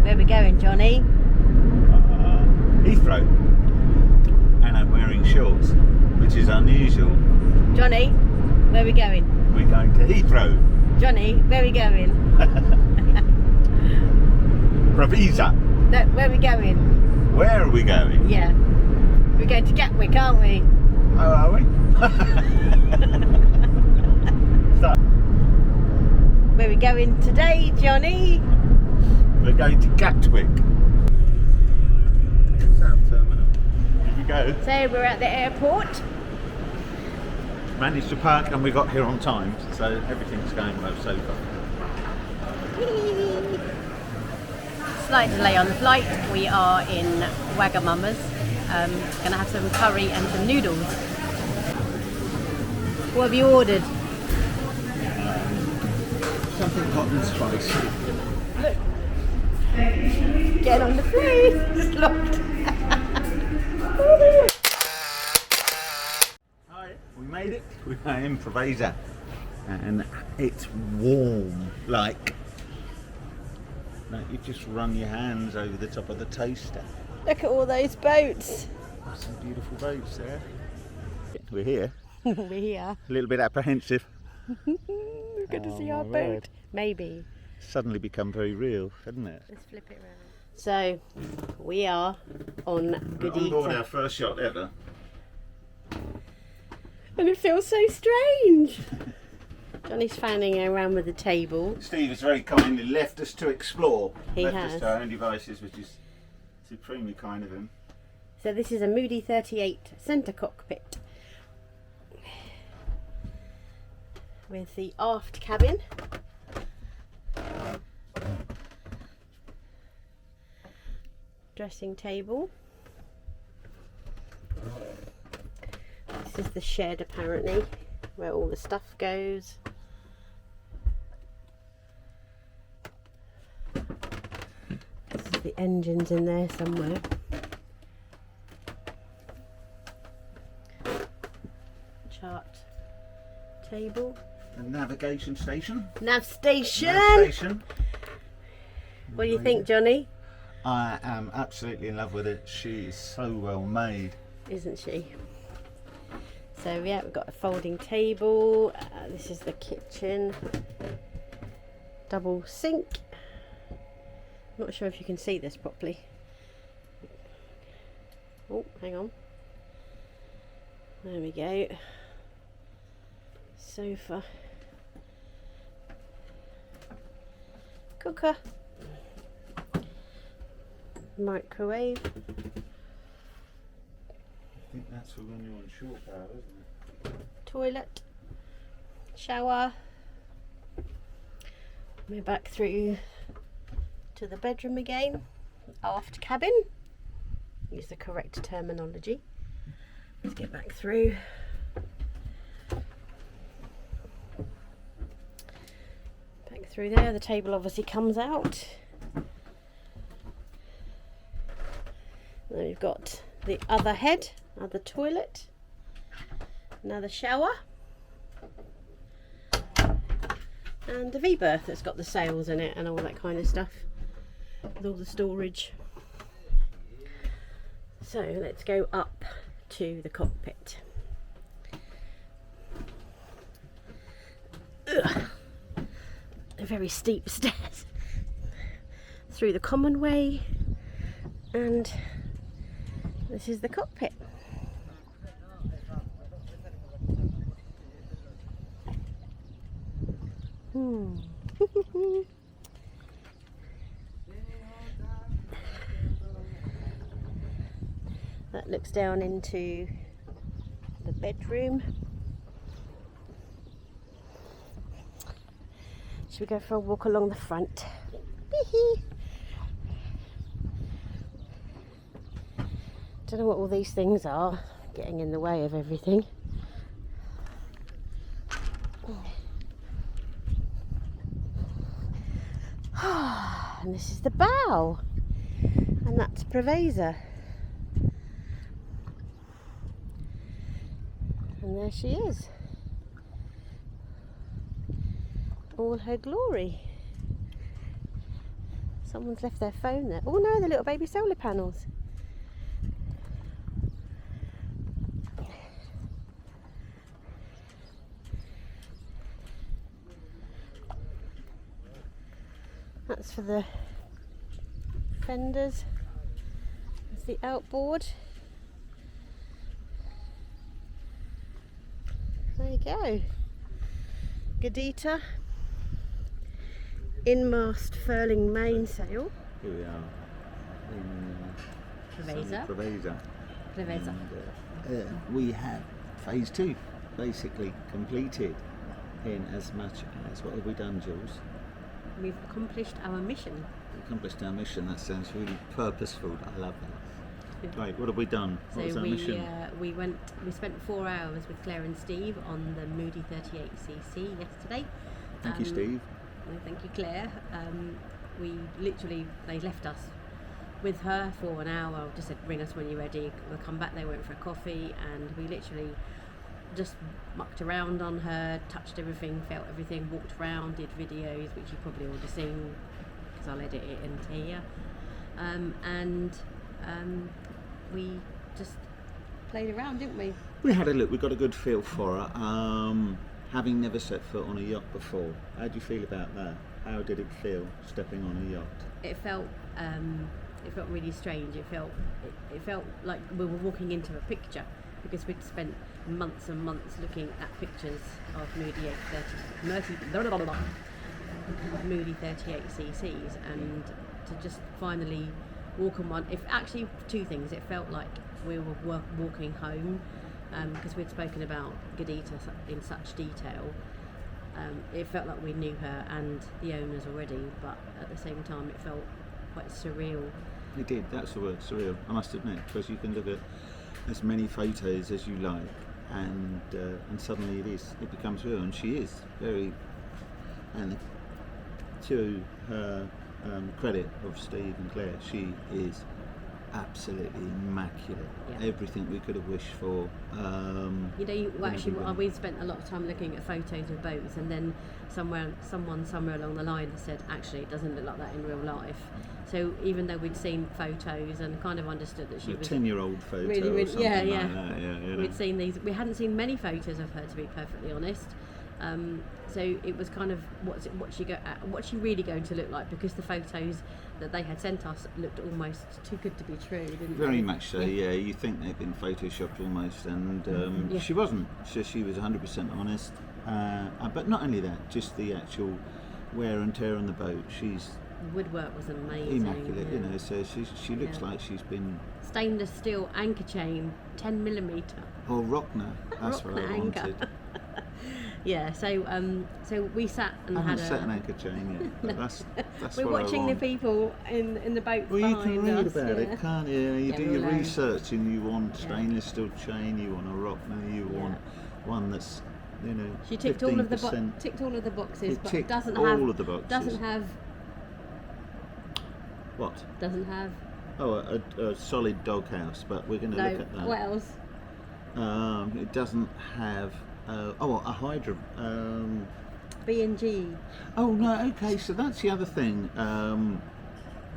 Where we going, Johnny? Heathrow. And I'm wearing shorts, which is unusual. Johnny, where we going? We're going to Heathrow. Johnny, where we going? Provisa. No, where we going? Where are we going? Yeah. We're going to Gatwick, aren't we? Oh, are we? So, Where we going today, Johnny? we're going to Gatwick. South Terminal. Here you go. So we're at the airport. Managed to park and we got here on time, so everything's going well so far. Slight delay on the flight. We are in Wagamama's. Gonna have some curry and some noodles. What have you ordered? Something hot and spicy. Look. Get on the plane. It's locked. Hi, we made it. We are in Provisa, and it's warm, like you just run your hands over the top of the toaster. Look at all those boats. There's some beautiful boats there. We're here. We're here. A little bit apprehensive. We're going to see Oh, our my boat. word. Maybe. Suddenly become very real, hasn't it? Let's flip it around. So, we are on We're on board Goodita. our first shot ever. And it feels so strange. Johnny's fanning around with the table. Steve has very kindly left us to explore. He left has. us to our own devices, which is supremely kind of him. So this is a Moody 38 centre cockpit. With the aft cabin. Dressing table. This is the shed apparently, where all the stuff goes. This is the engines in there somewhere. Chart table. The navigation station. Nav station! Nav station. What do you think, Johnny? I am absolutely in love with it. She is so well made. Isn't she? So yeah, we've got a folding table. This is the kitchen. Double sink. Not sure if you can see this properly. Oh, hang on. There we go. Sofa. Cooker. Microwave. I think that's for when you're on short power, isn't it? Toilet. Shower. We're back through to the bedroom again. Aft cabin. Use the correct terminology. Let's get back through. Back through there. The table obviously comes out. And then we've got the other head, other toilet, another shower, and a V-berth that's got the sails in it and all that kind of stuff, with all the storage. So let's go up to the cockpit. Ugh. A very steep stairs through the common way, and this is the cockpit. That looks down into the bedroom. Should we go for a walk along the front? Don't know what all these things are, getting in the way of everything. And this is the bow, and that's Provisa. And there she is, all her glory. Someone's left their phone there. Oh no, the little baby solar panels. That's for the fenders. That's the outboard. There you go. Gadita. In-mast furling mainsail. Here we are in Preveza. Preveza. Preveza. We have phase 2 basically completed in as much as, what have we done, Jules? We've accomplished our mission. Accomplished our mission. That sounds really purposeful. I love that. Right, what have we done? What was So our mission? we spent 4 hours with Claire and Steve on the Moody 38cc yesterday. Thank you, Steve. Well, thank you, Claire. They left us with her for an hour. Just said, ring us when you're ready. We'll come back. They went for a coffee, and we literally just mucked around on her, touched everything, felt everything, walked around, did videos, which you've probably already seen because I'll edit it into here. We just played around, didn't we? We had a look. We got a good feel for her. Having never set foot on a yacht before, how do you feel about that? How did it feel stepping on a yacht? It felt really strange. It felt like we were walking into a picture, because we'd spent months and months looking at pictures of Moody 38cc's, and to just finally walk on one. If actually two things, it felt like we were walking home, because we'd spoken about Gadita in such detail. It felt like we knew her and the owners already, but at the same time it felt quite surreal. It did, that's the word, surreal, I must admit, because you can look at as many photos as you like, and suddenly it becomes real, and she is very, and to her credit of Steve and Claire, she is absolutely immaculate. Yeah. Everything we could have wished for. We spent a lot of time looking at photos of boats, and then someone somewhere along the line said, actually it doesn't look like that in real life. So even though we'd seen photos and kind of understood that she was 10-year-old photo, really, or something yeah. like that, yeah. We'd seen these. We hadn't seen many photos of her, to be perfectly honest. So it was kind of what's she really going to look like, because the photos that they had sent us looked almost too good to be true, didn't Very they? much so, yeah. You think they've been photoshopped almost, and Yeah. she wasn't. She was 100% honest. But not only that, just the actual wear and tear on the boat. She's The woodwork was amazing. immaculate, yeah. you know. So she looks Yeah. like she's been. Stainless steel anchor chain, 10mm. Oh, Rockner. That's what I Rockner anchor. wanted. Yeah, so we sat and I had haven't set an anchor chain yet, but that's we're what watching I the want. people in the boats Well, you behind can read us. about yeah. it, can't you? You Yeah, do we'll your learn. research, and you want Yeah. stainless steel chain, you want a Rockner, you Yeah. want one that's, you know, She ticked all of the 15%. ticked all of the boxes, It but ticked doesn't all have of the boxes. doesn't have What? Oh, a solid doghouse, but we're going to no. look at that. What else? It doesn't have a hydro. B&G. Oh no, okay. So that's the other thing.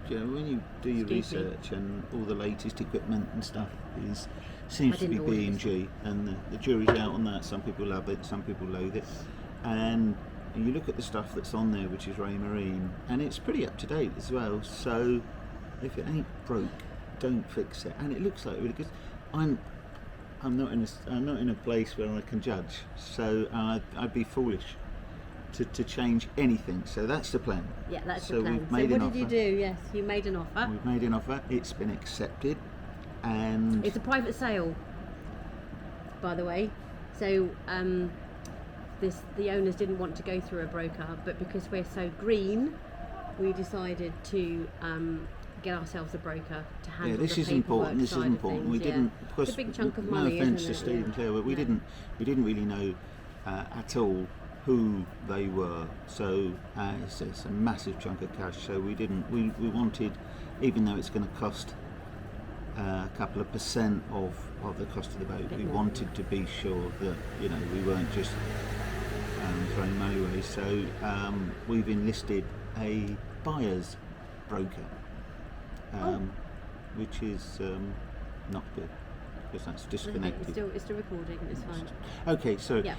You know, when you do your Excuse me. research, and all the latest equipment and stuff seems I to be didn't order this. B&G, and the jury's out on that. Some people love it, some people loathe it, and you look at the stuff that's on there, which is Raymarine, and it's pretty up to date as well. So if it ain't broke, don't fix it. And it looks like really good. I'm not in a place where I can judge, so I'd be foolish to change anything. So that's the plan. Yeah, that's So the plan. we've So made what an did you offer. do? Yes, you made an offer. We've made an offer. It's been accepted, and It's a private sale, by the way. So the owners didn't want to go through a broker, but because we're so green, we decided to get ourselves a broker to handle yeah, this the is paperwork important. This is side of important. things, We yeah. didn't, It's a big chunk of no money, offence isn't to it? Steve and Claire, but we No. didn't really know at all who they were. So it's a massive chunk of cash. So we wanted, even though it's going to cost a couple of % of the cost of the boat, we wanted to be sure that, you know, we weren't just throwing money away. So we've enlisted a buyer's broker, which is not good because that's disconnected. It's still recording. It's fine. Okay, so Yeah.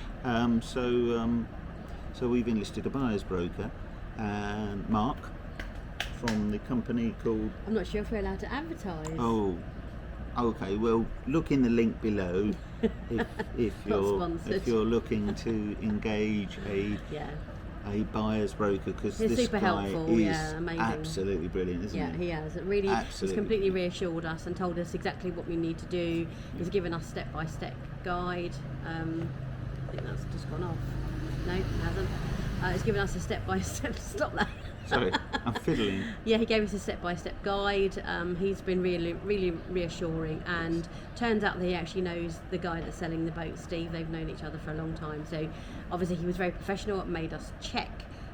So we've enlisted a buyer's broker, and Mark from the company called. I'm not sure if we're allowed to advertise. Oh, okay. Well, look in the link below if sponsored. you're looking to engage Yeah. a buyer's broker, because He's this super guy helpful, is yeah, amazing. absolutely brilliant, isn't Yeah, he? he has. It really, he's Absolutely. completely reassured us and told us exactly what we need to do. He's given us step-by-step guide. I think that's just gone off. No, it hasn't. He's given us a step-by-step. Stop that. Sorry, I'm fiddling. Yeah, he gave us a step-by-step guide. He's been really, really reassuring, and turns out that he actually knows the guy that's selling the boat, Steve. They've known each other for a long time, so obviously he was very professional. It made us check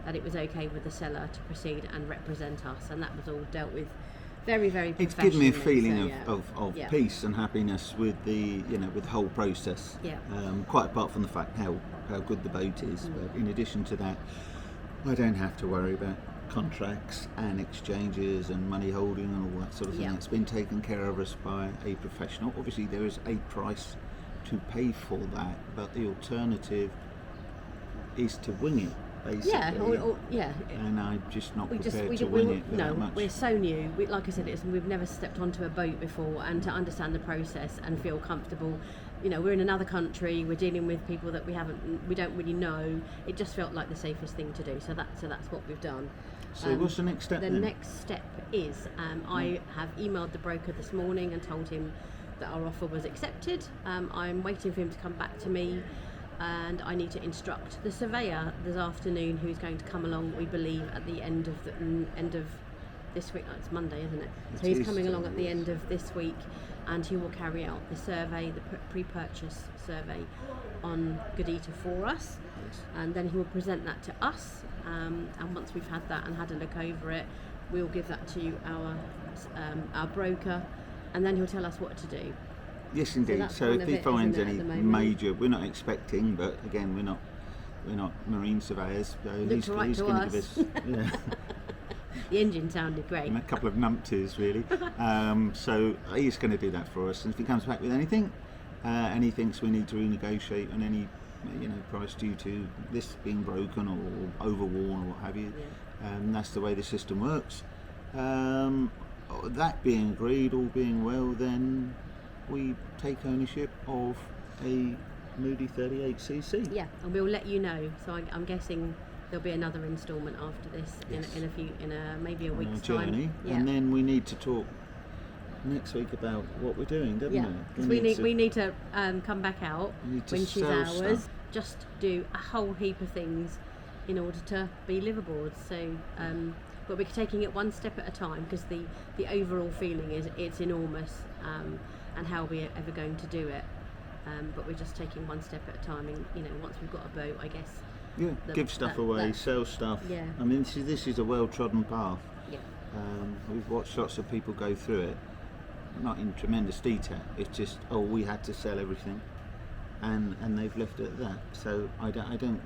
that it was okay with the seller to proceed and represent us, and that was all dealt with very, very It's professionally. given me a feeling so, yeah. of Yeah. peace and happiness with the with the whole process. Yeah. Quite apart from the fact how good the boat is, but in addition to that, I don't have to worry about contracts and exchanges and money holding and all that sort of thing. Yeah. It's been taken care of us by a professional. Obviously, there is a price to pay for that, but the alternative is to wing it, basically. Yeah, And I'm just not we prepared just to wing it no, that much. we're so new. Like I said, we've never stepped onto a boat before, and to understand the process and feel comfortable. We're in another country. We're dealing with people that we don't really know. It just felt like the safest thing to do. So that's what we've done. So what's the next step The then? next step is I have emailed the broker this morning and told him that our offer was accepted. I'm waiting for him to come back to me, and I need to instruct the surveyor this afternoon, who's going to come along, we believe, at the end of this week. It's Monday, isn't it? So It he's is coming along still, at the yes. end of this week, and he will carry out the survey, the pre-purchase survey on Godita for us. Yes. And then he will present that to us, and once we've had that and had a look over it, we'll give that to our broker, and then he'll tell us what to do. Yes, indeed. that's So kind if of he it, finds isn't it, any at the moment? major, we're not expecting, but again, we're not marine surveyors. So Looked all right he's to going us. to give us The engine sounded great. and a couple of numpties, really. So he's going to do that for us. And if he comes back with anything, and he thinks we need to renegotiate on any price due to this being broken or overworn or what have you, that's the way the system works. That being agreed, all being well, then we take ownership of a Moody 38cc. Yeah, and we'll let you know. So I'm guessing there'll be another instalment after this Yes. in maybe a On our week's journey, time. Yeah. and then we need to talk next week about what we're doing, don't Yeah, we? because we need to come back out We need to when she's sell ours, stuff. just do a whole heap of things in order to be liveaboards. So, but we're taking it one step at a time, because the overall feeling is it's enormous, and how we're ever going to do it. But we're just taking one step at a time, and once we've got a boat, I guess. Yeah, give stuff away, sell stuff. Yeah. I mean, this is a well-trodden path. Yeah. We've watched lots of people go through it, not in tremendous detail. It's just, we had to sell everything, and they've left it at that. So I don't. I think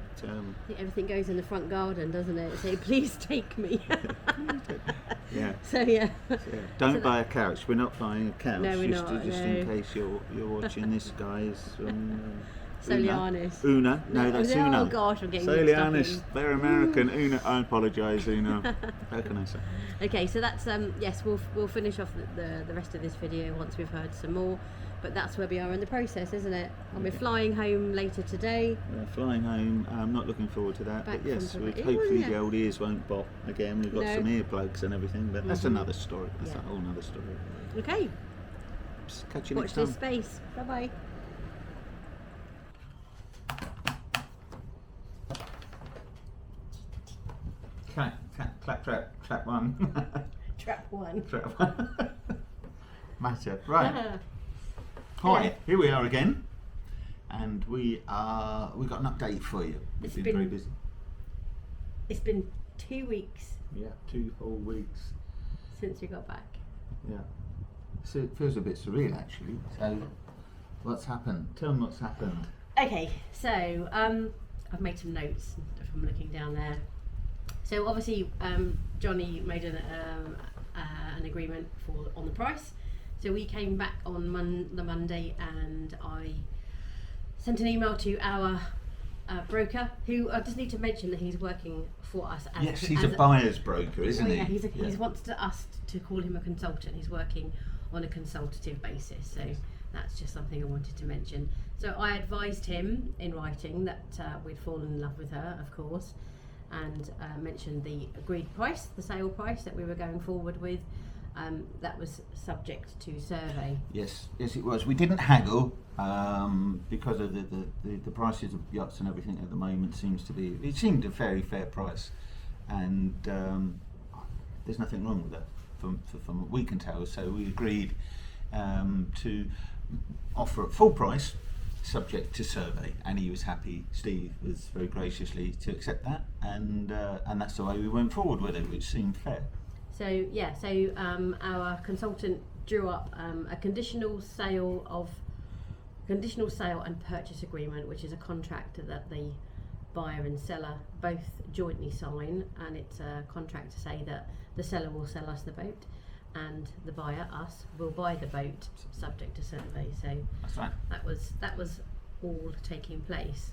everything goes in the front garden, doesn't it? So please take me. Yeah. So yeah. Don't So buy a couch. We're not buying a couch. No, we're just not, just no. in case you're watching this, guys. Solianis. Una. No, that's Oh Una. gosh, I'm getting mixed up Solianis. in. They're American. Una. I apologise, Una. How can I say? Okay, so that's yes, we'll finish off the rest of this video once we've heard some more, but that's where we are in the process, isn't it? And we're flying home later today. We're flying home. I'm not looking forward to that. Back But yes, from Dubai. hopefully Yeah. the old ears won't bop again. We've got No. some earplugs and everything, but that's another story. That's Yeah. a whole other story. Okay, Catch you watch next time. this space. Bye bye. Clap one. Trap one. Trap one. Matter. Right. Hi, here we are again, and we've got an update for you. We've It's been been- very busy. It's been 2 weeks Yeah, 2 whole weeks. since we got back. Yeah. So it feels a bit surreal, actually. So, what's happened? Tell them what's happened. Okay, so I've made some notes from looking down there. So obviously, Johnny made an agreement on the price. So we came back on the Monday, and I sent an email to our broker, who I just need to mention that he's working for us. Yes, he's a buyer's broker, isn't he? Yeah, he wants us to call him a consultant. He's working on a consultative basis, so that's just something I wanted to mention. So I advised him in writing that we'd fallen in love with her, of course, and mentioned the agreed price, the sale price that we were going forward with. That was subject to survey. Yes, it was. We didn't haggle because of the prices of yachts and everything at the moment it seemed a very fair price, and there's nothing wrong with that from what we can tell. So we agreed to offer at full price, subject to survey, and he was happy. Steve was very graciously to accept that, and that's the way we went forward with it, which seemed fair. So our consultant drew up a conditional sale and purchase agreement, which is a contract that the buyer and seller both jointly sign, and it's a contract to say that the seller will sell us the boat, and the buyer, us, will buy the boat subject to survey. So that's right. That was all taking place.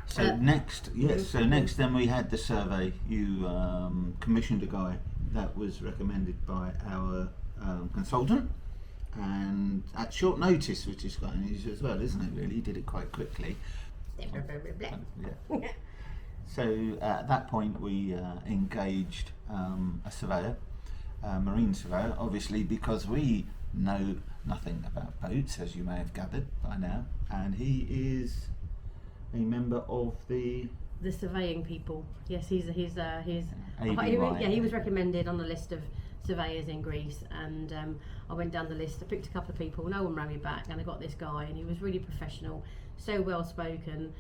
So next then we had the survey. You commissioned a guy that was recommended by our consultant, and at short notice, which is quite unusual as well, isn't it? Really, he did it quite quickly. Yeah. So at that point, we engaged a surveyor, a marine surveyor, obviously because we know nothing about boats, as you may have gathered by now, and he is a member of the surveying people. Yes, he was recommended on the list of surveyors in Greece, and I went down the list. I picked a couple of people. No one rang me back, and I got this guy, and he was really professional, so well spoken.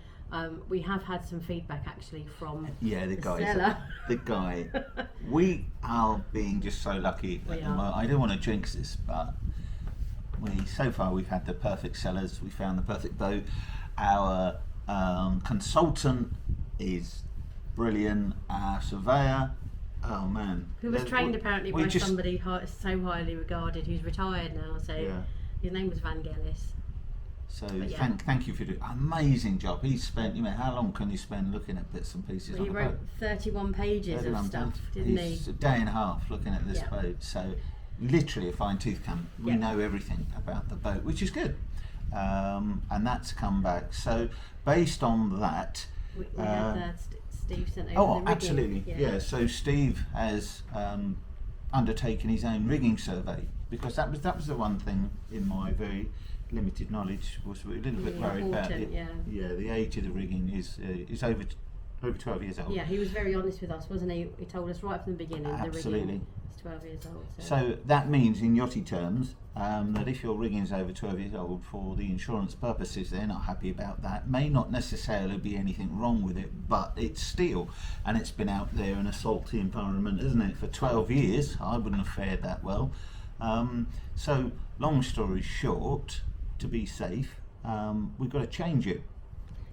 We have had some feedback actually from the seller. The guy. We are being just so lucky. I don't want to jinx this, but so far we've had the perfect sellers. We found the perfect boat. Our consultant is brilliant. Our surveyor, oh man, who was trained apparently by somebody so highly regarded, who's retired now. So his name was Vangelis. So thank you for doing an amazing job. He spent, how long can you spend looking at bits and pieces? He wrote 31 pages of stuff, didn't he? A day and a half looking at this boat. So literally a fine tooth comb. We know everything about the boat, which is good. And that's come back. So based on that, we had Steve sent over the rigging. Absolutely, yeah. So Steve has undertaken his own rigging survey, because that was the one thing in my very limited knowledge was a little bit worried about it. Yeah, the age of the rigging is over 12 years old. Yeah, he was very honest with us, wasn't he? He told us right from the beginning. Absolutely. The rigging is 12 years old. So that means, in yachty terms, that if your rigging is over 12 years old, for the insurance purposes, they're not happy about that. May not necessarily be anything wrong with it, but it's steel, and it's been out there in a salty environment, isn't it, for 12 years. I wouldn't have fared that well. So long story short, to be safe, we've got to change it.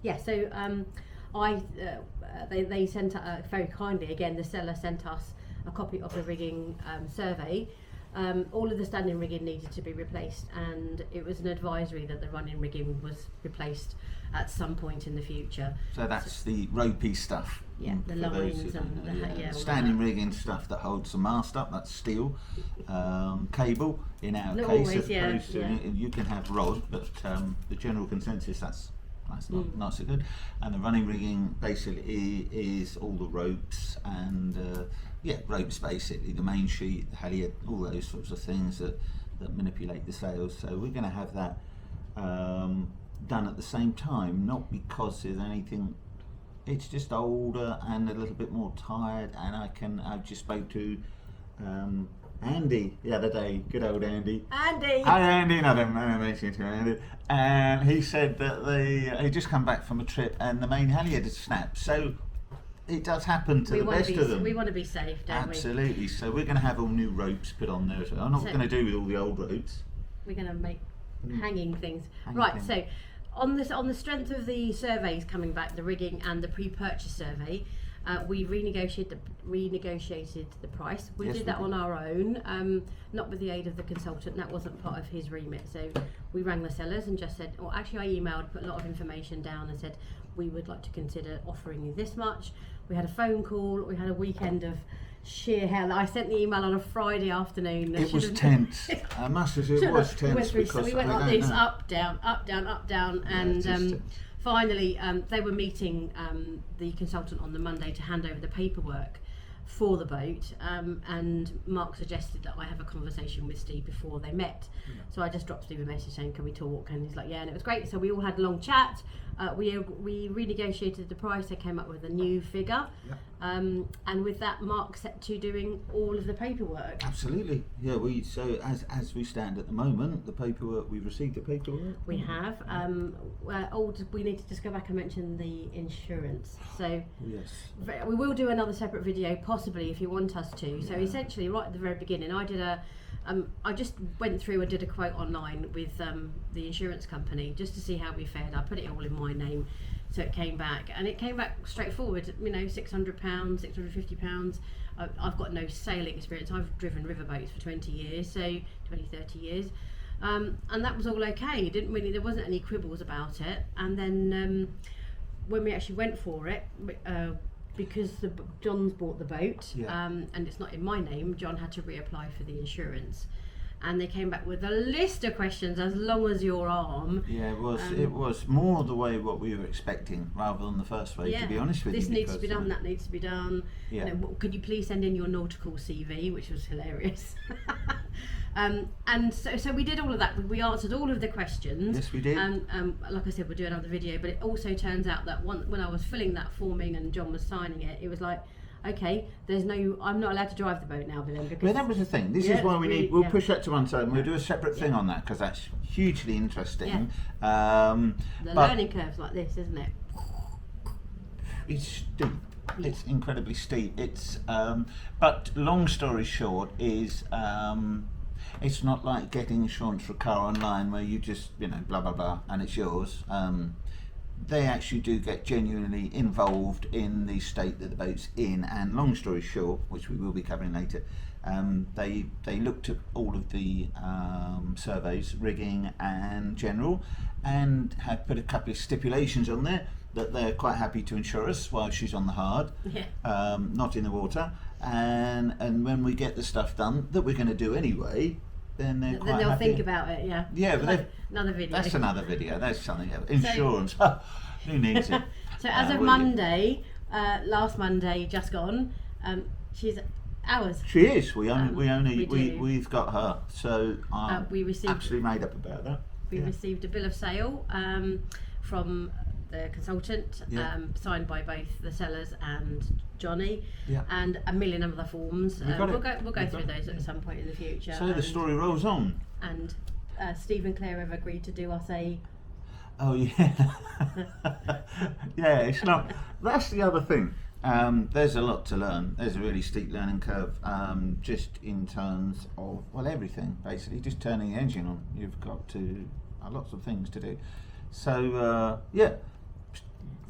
Yeah, so they sent very kindly, again, the seller sent us a copy of the rigging survey. All of the standing rigging needed to be replaced, and it was an advisory that the running rigging was replaced at some point in the future. So that's the ropey stuff. Yeah, the lines and the standing rigging stuff that holds the mast up, that's steel. Cable, in our case, as opposed to, you can have rod, but the general consensus, that's not so good. And the running rigging basically is all the ropes and ropes basically, the main sheet, the halyard, all those sorts of things that manipulate the sails. So we're going to have that done at the same time, not because there's anything. It's just older and a little bit more tired, and I just spoke to Andy the other day. Good old Andy. Andy. Hi Andy, no, I don't mention to Andy. And he said that he'd just come back from a trip and the main halyard had snapped. So it does happen to the best of them. We want to be safe, don't we? Absolutely. So we're going to have all new ropes put on there as well. I'm not going to do with all the old ropes. We're going to make hanging things. So on the strength of the surveys coming back, the rigging and the pre-purchase survey, We renegotiated the price. We Yes, did we that did. on our own, not with the aid of the consultant. That wasn't part of his remit. So we rang the sellers and just said, or actually I emailed, put a lot of information down and said, we would like to consider offering you this much. We had a phone call. We had a weekend of sheer hell. I sent the email on a Friday afternoon. It was tense. I must say it was tense So because we went I like don't this, know. up, down, up, down, up, down, Yeah, and it is tense. finally they were meeting the consultant on the Monday to hand over the paperwork for the boat, and Mark suggested that I have a conversation with Steve before they met. So I just dropped Steve a message saying, can we talk? And he's like, yeah, and it was great. So we all had a long chat. We renegotiated the price. They came up with a new figure, and with that, Mark set to doing all of the paperwork. Absolutely, yeah. As we stand at the moment, the paperwork we've received the paperwork. We have. We need to just go back and mention the insurance. So Yes. we will do another separate video, possibly, if you want us to. So Yeah. essentially, right at the very beginning, I just went through and did a quote online with the insurance company just to see how we fared. I put it all in my name, so it came back, and it came back straightforward. You know, £600, £650. I've got no sailing experience. I've driven riverboats for 20 years, so 30 years. And that was all okay. There wasn't any quibbles about it. And then when we actually went for it, because John's bought the boat, and it's not in my name, John had to reapply for the insurance. And they came back with a list of questions as long as your arm. Yeah, it was more the way what we were expecting rather than the first way, to be honest with you. This needs to be done, that needs to be done. Yeah. You know, could you please send in your nautical CV, which was hilarious. And so we did all of that. We answered all of the questions. Yes, we did. And like I said, we'll do another video. But it also turns out that when I was filling that form in and John was signing it, it was like, okay, I'm not allowed to drive the boat now, then. Because Well, that was the thing. This is why we'll push that to one side and we'll do a separate thing on that because that's hugely interesting. The But learning curve's like this, isn't it? it's steep. It's incredibly steep. But long story short is it's not like getting insurance for a car online where you just blah blah blah and it's yours. They actually do get genuinely involved in the state that the boat's in, and long story short, which we will be covering later, they looked at all of the surveys, rigging and general, and have put a couple of stipulations on there that they're quite happy to insure us while she's on the hard, not in the water, and when we get the stuff done that we're going to do anyway, then they're quite they'll happy. think about it, Yeah, but another video. that's another video. That's something else. Insurance. Who needs it? So as of Monday, last Monday, just gone, she's ours. She is. We've got her. So We received absolutely made up about that. We received a bill of sale from the consultant, signed by both the sellers and Johnny, and a million other forms. We'll go through those at some point in the future. So the story rolls on. And Steve and Claire have agreed to do us a. Oh yeah, yeah. It's not. That's the other thing. There's a lot to learn. There's a really steep learning curve, just in terms of everything. Basically, just turning the engine on. You've got lots of things to do. So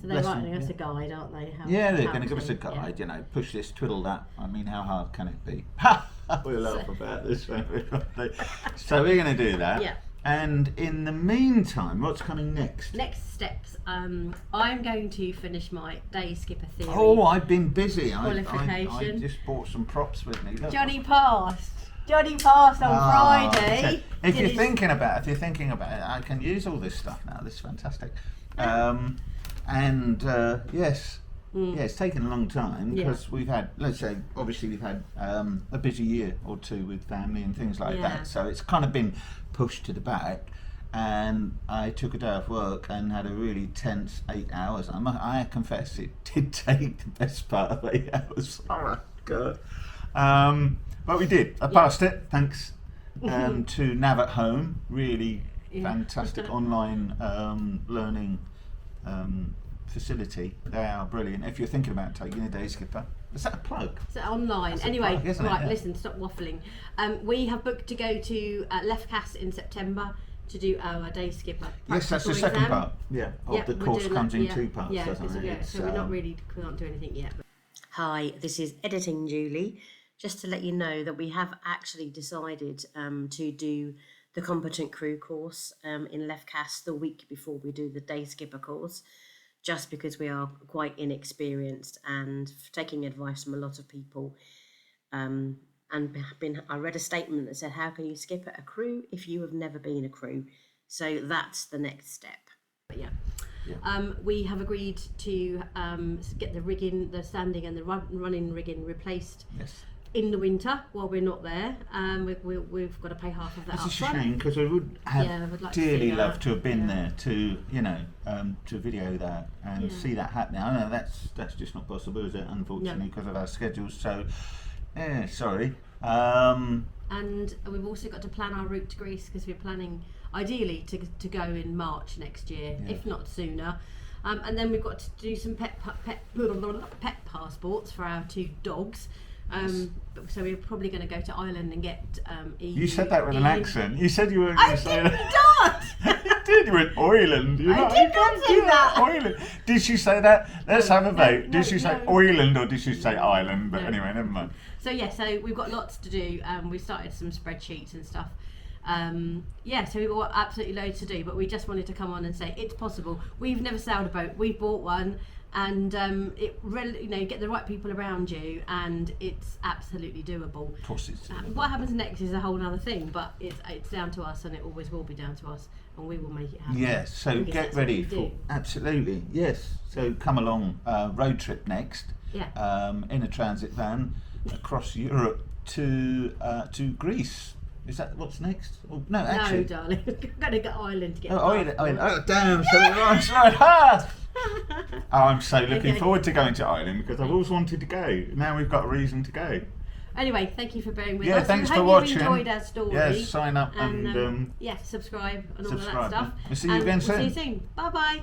So they're writing us a guide, aren't they? They're going to give us a guide. Push this, twiddle that. I mean, how hard can it be? We'll laugh about this. So we're going to do that. Yeah. And in the meantime, what's coming next? Next steps. I'm going to finish my day skipper theory. Oh, I've been busy. Qualification. I just bought some props with me. Look. Johnny passed on Friday. Okay. If you're thinking about it, I can use all this stuff now. This is fantastic. Yes. Yeah, it's taken a long time because we've had, obviously we've had a busy year or two with family and things like that. So it's kind of been pushed to the back. And I took a day off work and had a really tense 8 hours. I confess it did take the best part of 8 hours. Oh God. But we did. I passed it. Thanks to Nav at Home. Really fantastic online learning facility. They are brilliant. If you're thinking about taking a day skipper, is that a plug? So online. That's anyway, plug, isn't it? right. Yeah. Listen, stop waffling. We have booked to go to Lefkas in September to do our day skipper. Yes, that's the second part. Yeah, of the course comes in 2 parts. Yeah, doesn't it? so we're not do anything yet. But Hi, this is Editing Julie. Just to let you know that we have actually decided to do the Competent Crew course in Lefcast the week before we do the Day Skipper course, just because we are quite inexperienced and taking advice from a lot of people. I read a statement that said, how can you skip at a crew if you have never been a crew? So that's the next step. But yeah. We have agreed to get the rigging, the standing and the running rigging replaced in the winter while we're not there. We've got to pay half of that. It's a shame because I would have like dearly loved to have been there to to video that and see that happening. I know that's just not possible, is it? Unfortunately, because of our schedules. So sorry. And we've also got to plan our route to Greece because we're planning ideally to go in March next year, if not sooner. And then we've got to do some pet passports for our 2 dogs. So we're probably going to go to Ireland and get EU. You said that with an accent. You said you weren't going to say that. I did not! You did. You went Ireland. I did not say that. Ireland. Did she say that? Let's have a vote. No, did she say Ireland or did she say Ireland? But anyway, never mind. So so we've got lots to do. We started some spreadsheets and stuff. So we've got absolutely loads to do, but we just wanted to come on and say it's possible. We've never sailed a boat. We've bought one, and get the right people around you, and it's absolutely doable. Of course it's doable. What happens next is a whole other thing, but it's down to us, and it always will be down to us, and we will make it happen. Yes, so get ready for absolutely yes. So come along, road trip next. In a transit van across Europe to Greece. Is that what's next? Oh, no, actually. No, darling. I'm going to go to Ireland to get Ireland. Oh, damn. So right. Ha! I'm so looking forward to going to Ireland because I've always wanted to go. Now we've got a reason to go. Anyway, thank you for bearing with us. Yeah, thanks for watching. watching. Enjoyed our story. Yes, sign up and subscribe and all of that stuff. We'll see you again soon. We'll see you soon. Bye bye.